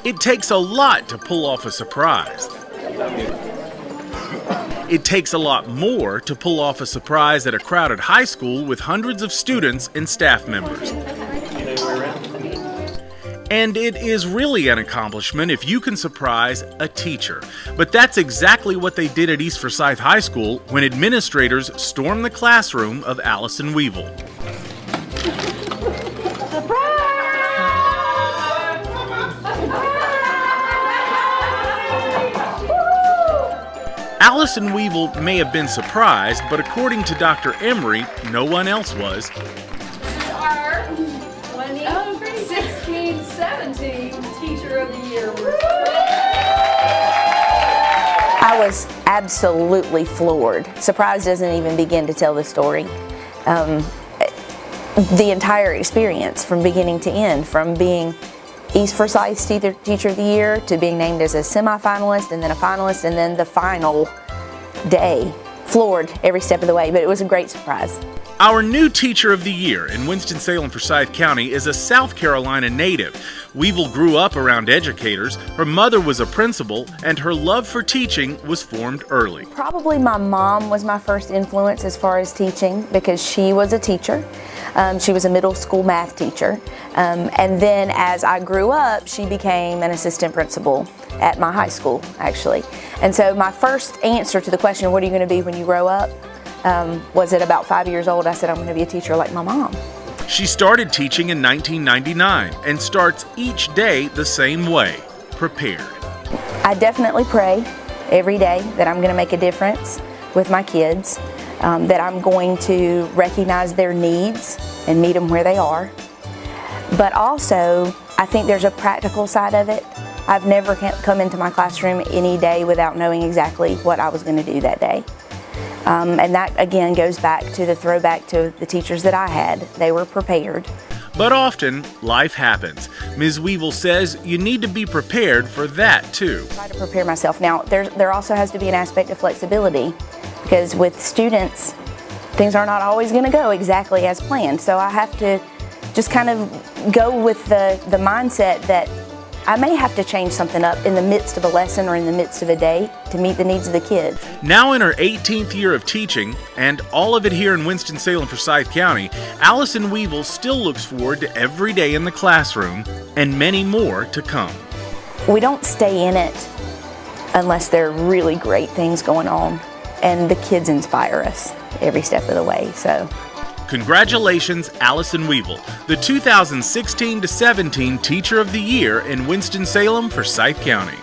It takes a lot to pull off a surprise. It takes a lot more to pull off a surprise at a crowded high school with hundreds of students and staff members. And it is really an accomplishment if you can surprise a teacher. But that's exactly what they did at East Forsyth High School when administrators stormed the classroom of Allison Weevil. Allison Weevil may have been surprised, but according to Dr. Emery, no one else was. Our 2016-17 Teacher of the Year. I was absolutely floored. Surprise doesn't even begin to tell the story. The entire experience from beginning to end, from being East Forsyth Teacher of the Year to being named as a semifinalist and then a finalist and then the final day. Floored every step of the way, but it was a great surprise. Our new Teacher of the Year in Winston-Salem, Forsyth County is a South Carolina native. Weevil grew up around educators, her mother was a principal, and her love for teaching was formed early. Probably my mom was my first influence as far as teaching because she was a teacher. She was a middle school math teacher. And then as I grew up, she became an assistant principal at my high school, actually. And so my first answer to the question, what are you going to be when you grow up, was at about 5 years old. I said, I'm going to be a teacher like my mom. She started teaching in 1999 and starts each day the same way, prepared. I definitely pray every day that I'm going to make a difference with my kids, that I'm going to recognize their needs and meet them where they are. But also, I think there's a practical side of it. I've never come into my classroom any day without knowing exactly what I was going to do that day. And that, again, goes back to the throwback to the teachers that I had. They were prepared. But often, life happens. Ms. Weevil says you need to be prepared for that, too. I try to prepare myself. Now, there also has to be an aspect of flexibility, because with students, things are not always going to go exactly as planned. So I have to just kind of go with the mindset that I may have to change something up in the midst of a lesson or in the midst of a day to meet the needs of the kids. Now in her 18th year of teaching, and all of it here in Winston-Salem, Forsyth County, Allison Weevil still looks forward to every day in the classroom and many more to come. We don't stay in it unless there are really great things going on, and the kids inspire us every step of the way. So, congratulations, Allison Weevil, the 2016-17 Teacher of the Year in Winston-Salem, Forsyth County.